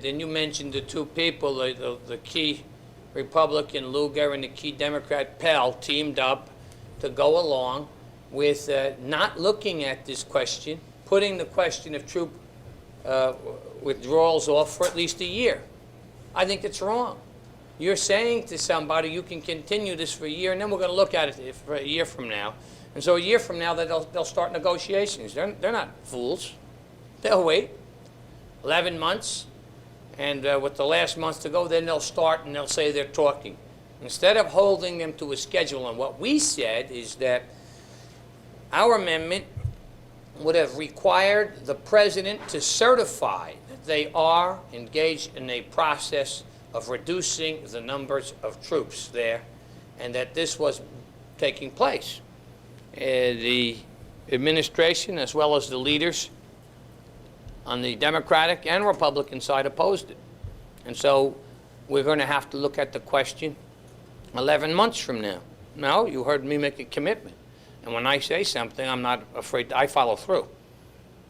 and you mentioned the two people, the key Republican Lugar and the key Democrat Pell teamed up to go along with not looking at this question, putting the question of troop withdrawals off for at least a year. I think it's wrong. You're saying to somebody, you can continue this for a year, and then we're going to look at it for a year from now. And so a year from now, they'll start negotiations. They're not fools. They'll wait 11 months, and with the last month to go, then they'll start and they'll say they're talking. Instead of holding them to a schedule, and what we said is that our amendment would have required the president to certify that they are engaged in a process of reducing the numbers of troops there, and that this was taking place. The administration, as well as the leaders on the Democratic and Republican side, opposed it. And so we're going to have to look at the question 11 months from now. Now, you heard me make a commitment. And when I say something, I'm not afraid. I follow through.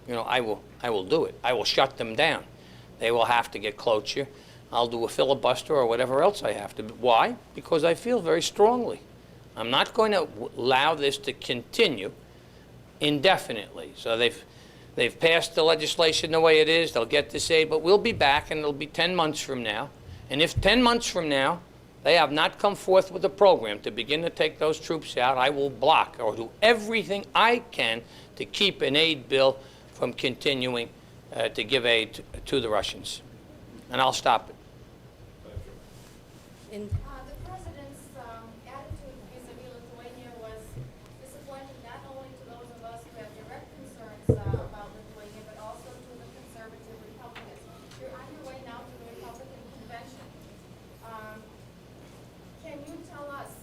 You know, I will do it. I will shut them down. They will have to get cloture. I'll do a filibuster or whatever else I have to. Why? Because I feel very strongly. I'm not going to allow this to continue indefinitely. So they've passed the legislation the way it is. They'll get this aid, but we'll be back, and it'll be 10 months from now. And if 10 months from now they have not come forth with a program to begin to take those troops out, I will block or do everything I can to keep an aid bill from continuing to give aid to the Russians. And I'll stop it. The president's attitude vis-a-vis Lithuania was disappointing not only to those of us who have direct concerns about Lithuania, but also to the conservative Republicans. You're on your way now to the Republican convention. Can you tell us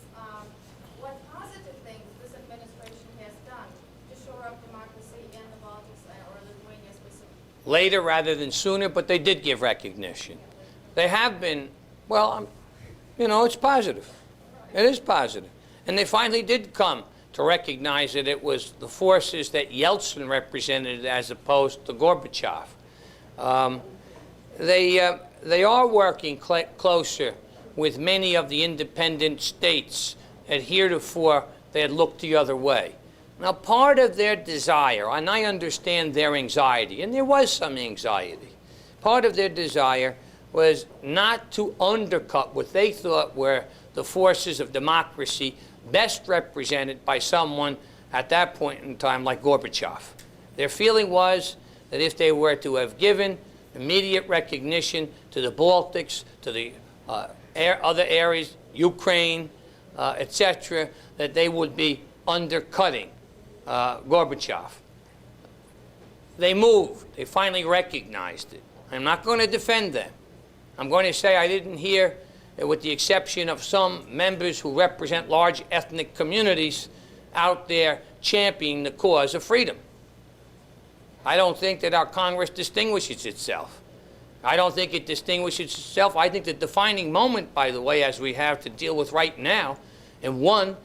what positive things this administration has done to shore up democracy in the Baltics or Lithuania specifically? Later rather than sooner, but they did give recognition. They have been, well, you know, it's positive. It is positive. And they finally did come to recognize that it was the forces that Yeltsin represented as opposed to Gorbachev. They are working closer with many of the independent states that heretofore they had looked the other way. Now, part of their desire, and I understand their anxiety, and there was some anxiety, part of their desire was not to undercut what they thought were the forces of democracy best represented by someone at that point in time like Gorbachev. Their feeling was that if they were to have given immediate recognition to the Baltics, to the other areas, Ukraine, etc., that they would be undercutting Gorbachev. They moved. They finally recognized it. I'm not going to defend them. I'm going to say I didn't hear, with the exception of some members who represent large ethnic communities out there championing the cause of freedom. I don't think that our Congress distinguishes itself. I don't think it distinguishes itself. I think the defining moment, by the way, as we have to deal with right now, and one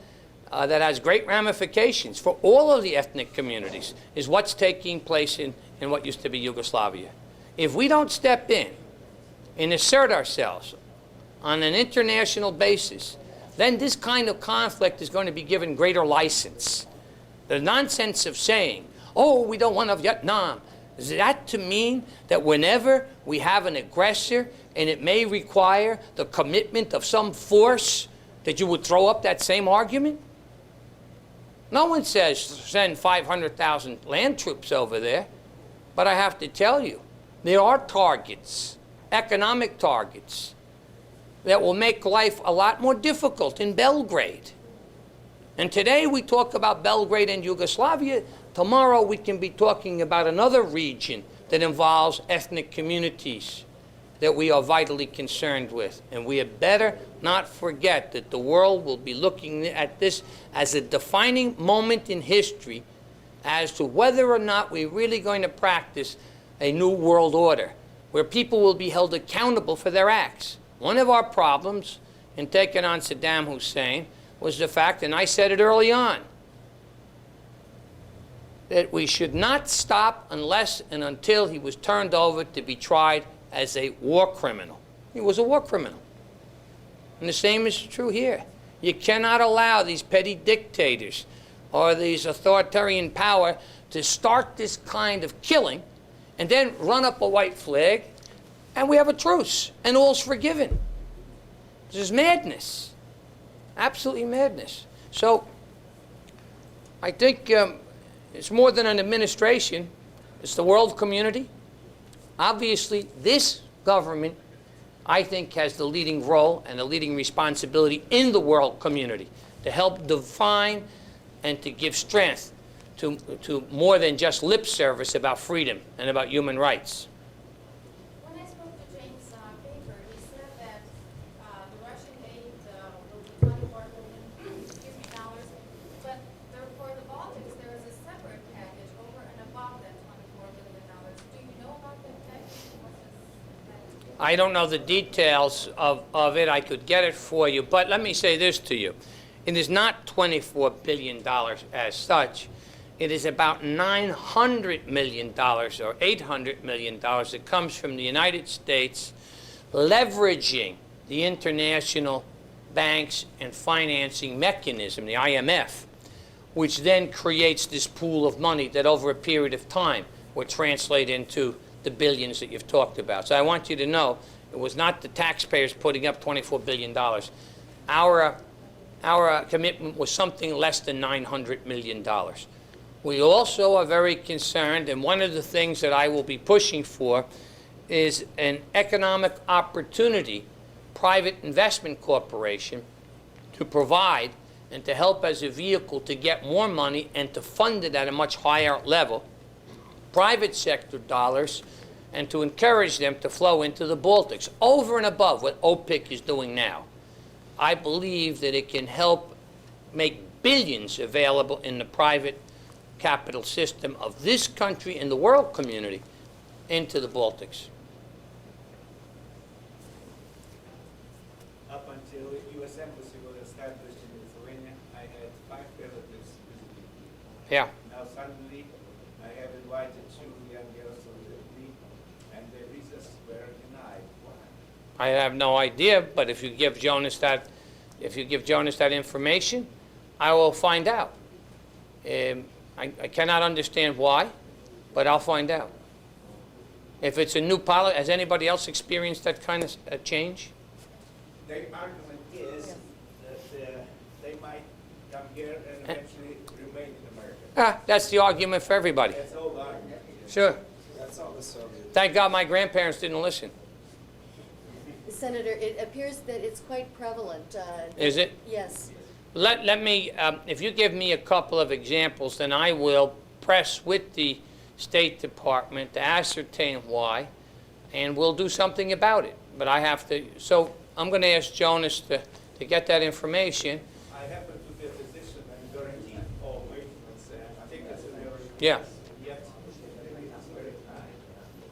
that has great ramifications for all of the ethnic communities, is what's taking place in what used to be Yugoslavia. If we don't step in and assert ourselves on an international basis, then this kind of conflict is going to be given greater license. The nonsense of saying, oh, we don't want a Vietnam, is that to mean that whenever we have an aggressor and it may require the commitment of some force, that you would throw up that same argument? No one says send 500,000 land troops over there, but I have to tell you, there are targets, economic targets, that will make life a lot more difficult in Belgrade. And today we talk about Belgrade and Yugoslavia. Tomorrow we can be talking about another region that involves ethnic communities that we are vitally concerned with. And we had better not forget that the world will be looking at this as a defining moment in history as to whether or not we're really going to practice a new world order, where people will be held accountable for their acts. One of our problems in taking on Saddam Hussein was the fact, and I said it early on, that we should not stop unless and until he was turned over to be tried as a war criminal. He was a war criminal. And the same is true here. You cannot allow these petty dictators or these authoritarian power to start this kind of killing and then run up a white flag and we have a truce and all's forgiven. This is madness. Absolutely madness. So I think it's more than an administration. It's the world community. Obviously, this government, I think, has the leading role and the leading responsibility in the world community to help define and to give strength to more than just lip service about freedom and about human rights. When I spoke to James Baker, he said that the Russian aid will be $24 billion, but for the Baltics there is a separate package over and above that $24 billion. Do you know about that package? I don't know the details of it. I could get it for you, but let me say this to you. It is not $24 billion as such. It is about $900 million or $800 million that comes from the United States leveraging the international banks and financing mechanism, the IMF, which then creates this pool of money that over a period of time will translate into the billions that you've talked about. So I want you to know it was not the taxpayers putting up $24 billion. Our commitment was something less than $900 million. We also are very concerned, and one of the things that I will be pushing for is an economic opportunity private investment corporation to provide and to help as a vehicle to get more money and to fund it at a much higher level, private sector dollars, and to encourage them to flow into the Baltics over and above what OPIC is doing now. I believe that it can help make billions available in the private capital system of this country and the world community into the Baltics. Up until U.S. Embassy was established in Lithuania, I had 5 relatives visiting me. Yeah. Now suddenly, I have invited 2 young girls to visit me, and their visas were denied. Why? I have no idea, but if you give Jonas that information, I will find out. I cannot understand why, but I'll find out. If it's a new policy, has anybody else experienced that kind of change? Their argument is that they might come here and eventually remain in America. That's the argument for everybody. That's all the argument. Sure. That's all the Soviet. Thank God my grandparents didn't listen. Senator, it appears that it's quite prevalent. Is it? Yes. Let me, if you give me a couple of examples, then I will press with the State Department to ascertain why, and we'll do something about it. But I have to, so I'm going to ask Jonas to get that information. I happen to be a physician and guarantee all maintenance, and I think that's an area. Yeah. Yet, it's very high.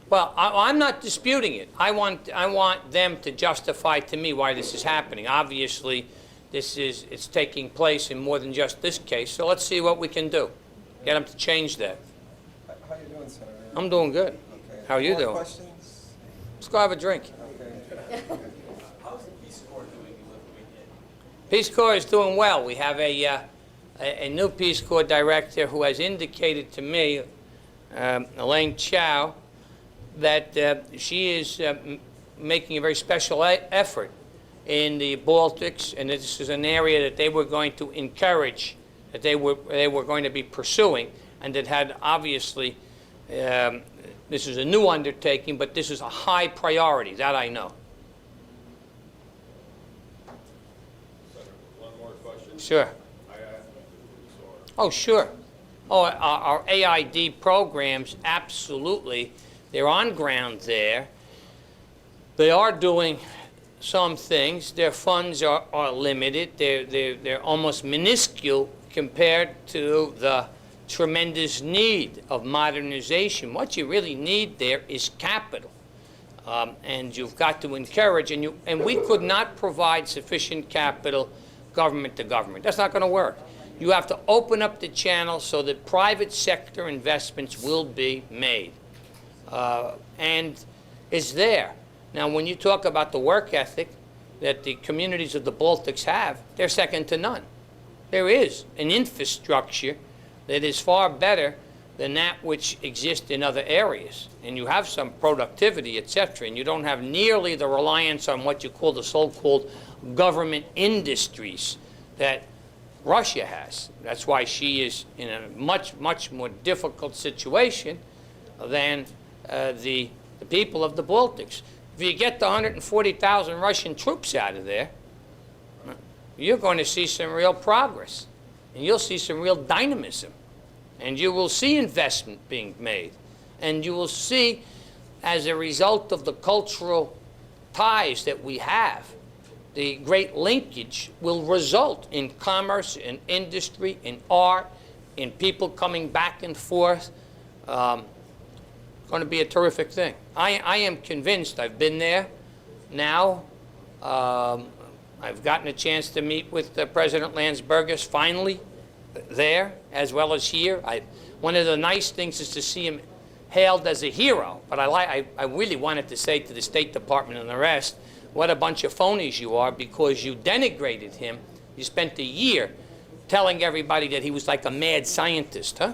Well, I'm not disputing it. I want them to justify to me why this is happening. Obviously, it's taking place in more than just this case. So let's see what we can do. Get them to change that. How are you doing, Senator? I'm doing good. Okay. How are you More doing? questions? Let's go have a drink. Okay. How's the Peace Corps doing in Lithuania? Peace Corps is doing well. We have a new Peace Corps director who has indicated to me, Elaine Chow, that she is making a very special effort in the Baltics, and this is an area that they were going to encourage, that they were going to be pursuing, and that had obviously, this is a new undertaking, but this is a high priority, that I know. Senator, one more question. Sure. I asked Mr. Oh, sure. Oh, our AID programs, absolutely. They're on ground there. They are doing some things. Their funds are limited. They're almost minuscule compared to the tremendous need of modernization. What you really need there is capital. And you've got to encourage, and we could not provide sufficient capital government to government. That's not going to work. You have to open up the channel so that private sector investments will be made. And is there. Now, when you talk about the work ethic that the communities of the Baltics have, they're second to none. There is an infrastructure that is far better than that which exists in other areas. And you have some productivity, etc., and you don't have nearly the reliance on what you call the so-called government industries that Russia has. That's why she is in a much, much more difficult situation than the people of the Baltics. If you get the 140,000 Russian troops out of there, you're going to see some real progress, and you'll see some real dynamism, and you will see investment being made, and you will see, as a result of the cultural ties that we have, the great linkage will result in commerce, in industry, in art, in people coming back and forth. Going to be a terrific thing. I am convinced. I've been there now. I've gotten a chance to meet with President Landsbergis finally there, as well as here. One of the nice things is to see him hailed as a hero, but I really wanted to say to the State Department and the rest, what a bunch of phonies you are, because you denigrated him. You spent a year telling everybody that he was like a mad scientist, huh?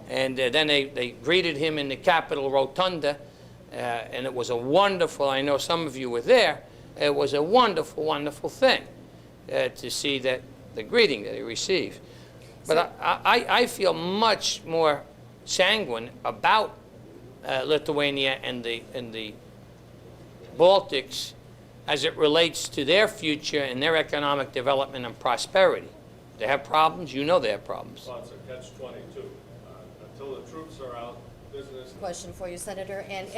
And then they greeted him in the Capitol Rotunda, and it was a wonderful, I know some of you were there, it was a wonderful, wonderful thing to see that the greeting that he received. But I feel much more sanguine about Lithuania and the Baltics as it relates to their future and their economic development and prosperity. They have problems, you know they have problems. Sponsor, catch-22. Until the troops are out, business. Question for you, Senator. And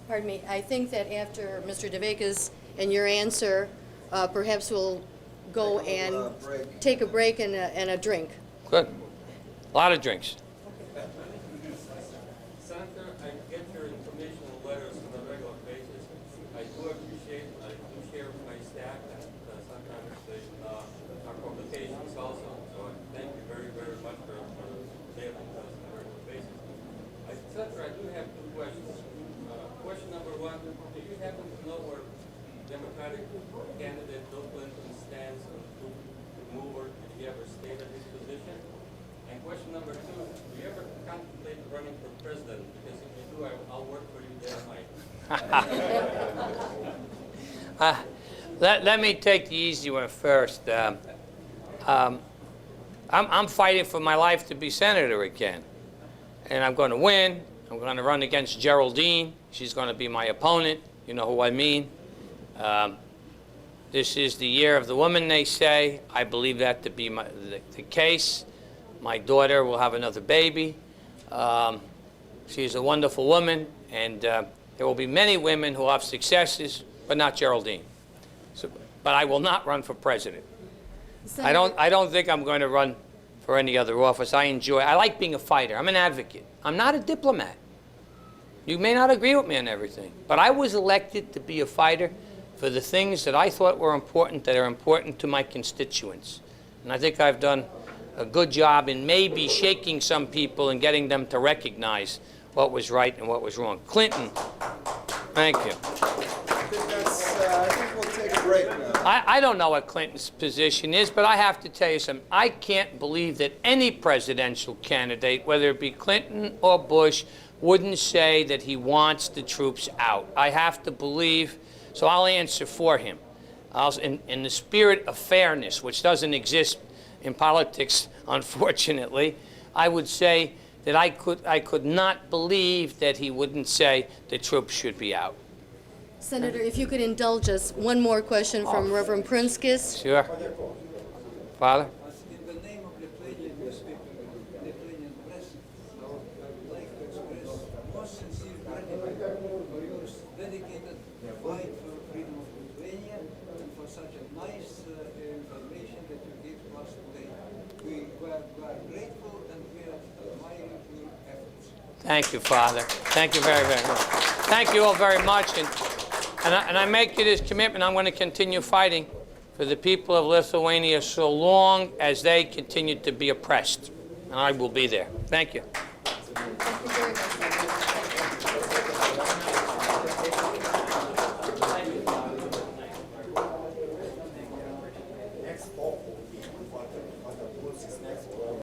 pardon me, I think that after Mr. DeVekas and your answer, perhaps we'll go and take a break and a drink. Good. A lot of drinks. Senator, I get your informational letters on a regular basis. I do appreciate, I do share with my staff that sometimes they are publications also. So I thank you very, very much for daily on a regular basis. Senator, I do have two questions. Question number one, do you happen to know where Democratic candidate Bill Clinton stands on the mover? Did he ever state his position? And question number two, do you ever contemplate running for president? Because if you do, I'll work for you day and night. Let me take the easy one first. I'm fighting for my life to be senator again. And I'm going to win. I'm going to run against Geraldine. She's going to be my opponent. You know who I mean. This is the year of the woman, they say. I believe that to be the case. My daughter will have another baby. She's a wonderful woman, and there will be many women who will have successes, but not Geraldine. So, but I will not run for president. Senator, I don't think I'm going to run for any other office. I like being a fighter. I'm an advocate. I'm not a diplomat. You may not agree with me on everything, but I was elected to be a fighter for the things that I thought were important, that are important to my constituents. And I think I've done a good job in maybe shaking some people and getting them to recognize what was right and what was wrong. Clinton, thank you. I think we'll take a break now. I don't know what Clinton's position is, but I have to tell you something. I can't believe that any presidential candidate, whether it be Clinton or Bush, wouldn't say that he wants the troops out. I have to believe, so I'll answer for him. In the spirit of fairness, which doesn't exist in politics, unfortunately, I would say that I could not believe that he wouldn't say the troops should be out. Senator, if you could indulge us, one more question from Reverend Prunskis. Sure. Father? In the name of Lithuanian newspaper, Lithuanian press, I would like to express most sincere gratitude for your dedicated fight for freedom of Lithuania and for such a nice information that you gave to us today. We are grateful and we admire your efforts. Thank you, Father. Thank you very, very much. Thank you all very much. And I make you this commitment. I'm going to continue fighting for the people of Lithuania so long as they continue to be oppressed. And I will be there. Thank you. Thank you very much. awful people